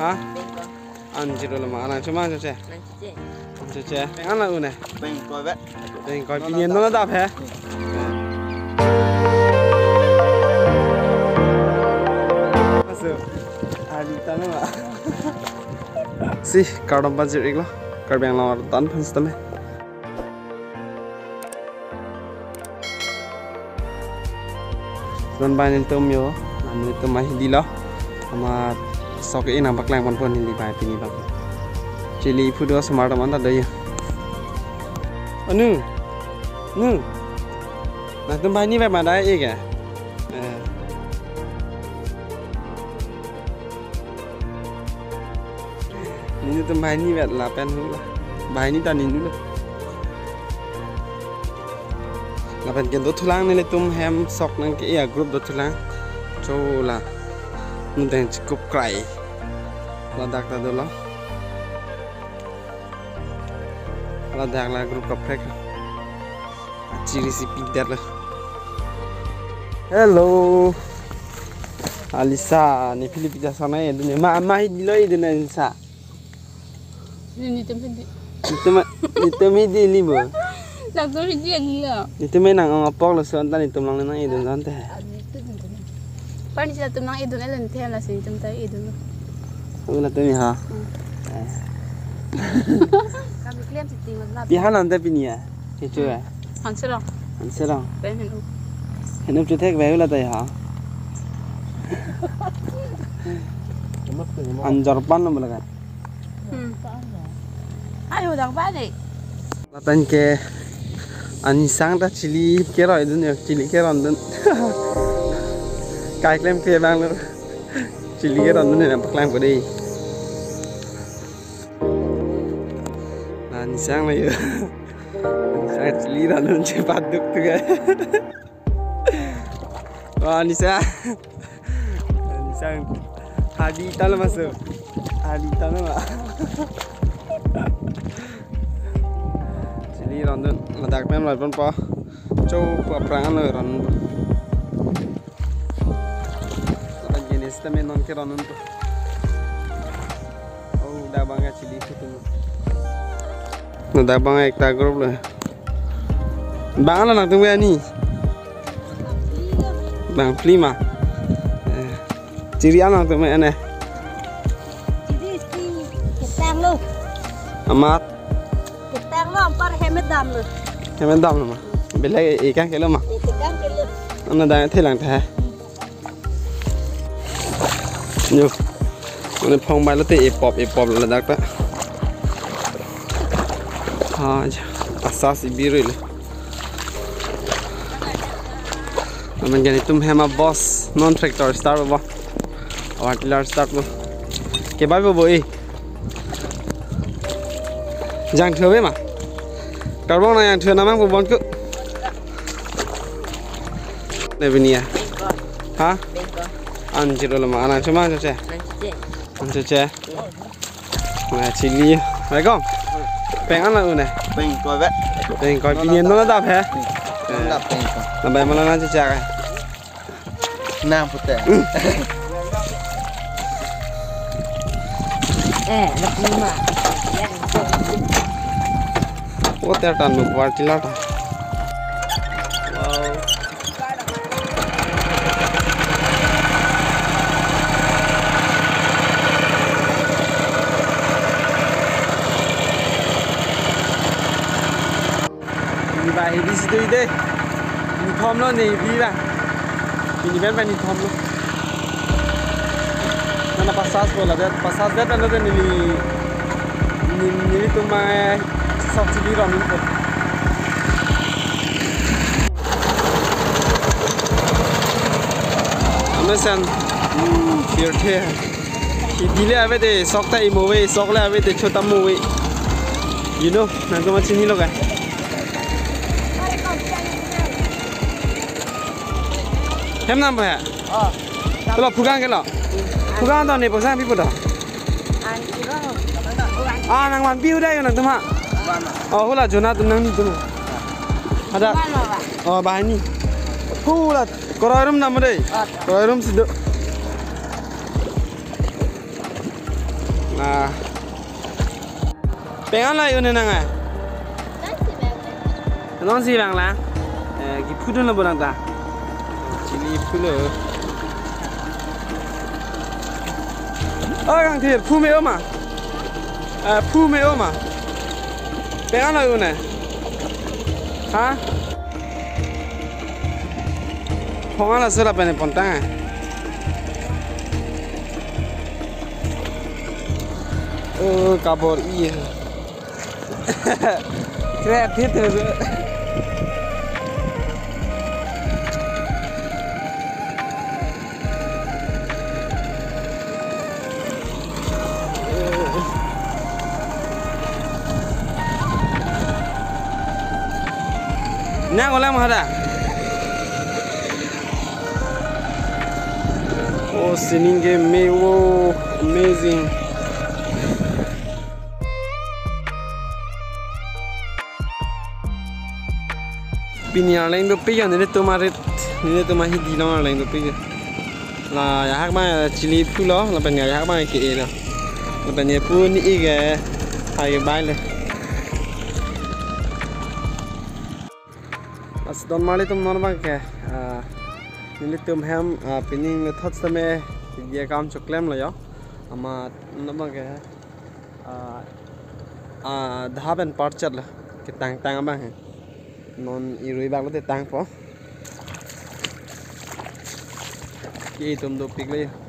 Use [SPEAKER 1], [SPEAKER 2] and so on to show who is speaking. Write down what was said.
[SPEAKER 1] Hah? Anjir lama anak cuma saja. Saja. Anak una.
[SPEAKER 2] Bengkoi vet.
[SPEAKER 1] Bengkoi pinian mana dah ya? Masuk. Hari tanah lah. Sih, kau dapat jerik lah. Kau yang lawar tan penstam. Tuan banyak tom yo, nanti tom masih di lah. Sama sok ini nampak lang pun ini bayar ini bang. Cili food was smart mana dah ya? Anu, nu, nah tom bayar ini bayar mana ya ke? Ini tom bayar ini bayar 8 dulu lah. Bayar ini tadi dulu. 8 ke 2 tulang ni le tom ham sok nang ke ya grup 2 tulang. Cola. Mungkin cukup kerai. Ladak tadi dulu. Ladak lah grup kaprek. Ciri si pintar lah. Hello. Alisa, ni Filipina sana ya dunia. Mama ini loh ini Alisa.
[SPEAKER 3] Ini tempat.
[SPEAKER 1] Itu midi libo.
[SPEAKER 3] Tak tahu dia ni lah.
[SPEAKER 1] Itu menang ngapok lah sebentar itu lang nang itu santai.
[SPEAKER 3] Pani sila tumang idun elan tiyan la sini tumtay idun.
[SPEAKER 1] Wala tumi ha.
[SPEAKER 3] Kami kliyam si tinggal na.
[SPEAKER 1] Di halan ta pinia. Itu ya.
[SPEAKER 3] Hanserang.
[SPEAKER 1] Hanserang.
[SPEAKER 3] Ben henu.
[SPEAKER 1] Henu cetek bayu lah ta ya. Anjar pan boleh kan.
[SPEAKER 3] Ayo dah balik.
[SPEAKER 1] Latan ke anisang ta cili kero idun ya cili kero andun. Cái klem kia bang luôn chỉ lý cái đòn này là bạc lang của đi là sáng này sáng chỉ lý đòn luôn chỉ bắt được từ cái wah sang hadi tal masuk hadi tal mà chỉ lý đòn luôn là đặc biệt là con po châu bạc lang rồi đòn Também não quero não. Oh, dah bangga cili tu. Dah bangga ekta grup lah. Bang lah nak tunggu ni. Bang prima. Ciri anak tu mana?
[SPEAKER 4] Ciri ketang lo.
[SPEAKER 1] Amat.
[SPEAKER 4] Ketang lo ampar hemat dam lo.
[SPEAKER 1] Hemat dam lo mah. Bila ikan kilo mah.
[SPEAKER 4] Ikan kilo.
[SPEAKER 1] Anda dah telang teh. Nhiều nên phong bay nó tệ epop là đặc đó asas biru le mình cái này tum hema boss non tractor start ba artiller start ba cái bài vô bội giang thừa với mà carbon bong này giang thừa nằm mang bong cứ đây bên này hả Anjir lama anak cuma saja. Saja. Nah cili, Assalamualaikum. Pengen lah una.
[SPEAKER 2] Bengkoi vet.
[SPEAKER 1] Bengkoi pinian mana dah ya?
[SPEAKER 2] Dah bengkoi.
[SPEAKER 1] Nampak mana nanti cakap.
[SPEAKER 2] Nam putih.
[SPEAKER 4] Nak lima.
[SPEAKER 1] Oh tertan lu buat cilat. Bài đi situ deh, ini thom lo nih bila, ini ben thom lo. Mana pasas bola deh, pasas deh kan ada ini tu mah sok cili ramen tu. Amasan, firte, ini apa deh sok tak imowe, sok le apa deh chota mowe, you know, nanti macam ni lo kan. Hem nam phải à? Cái lọ phugang cái lọ. Phugang tao này bỏ sang biết đâu. À nàng hoàn biu đây nàng tụi mà. Hô là chỗ nào tụi nàng đi tụi mà. Ada. Bahaya ni. Hô là Koram nama đây. Koram sido. pengen lah ini nang ah
[SPEAKER 3] Kan si bag.
[SPEAKER 1] non si bang lah gipudu lah borang ta cili pulo kang thir phu me oma phu me oma pengen lah ini ha Hongan lah serap ini pontang kabur iya kreatif tu Nang olah mahada. Oh, singing game, oh, amazing. Pini lain tu pergi, ni tu marit, ni tu masih di dalam lain tu pergi. Lah, ya hak mana cili pulau, lah pengen ya hak mana ke lah. Lah pengen pun ni ke, hai baile. Don mali tum normal ke ini tum ham pining thot समय ये काम चुकलेम लो यो अमा नबा के धाबन पार्चर ला के तांग तांग बा है नॉन इरुई बाग ते तांग पो की तुम दो पिक ले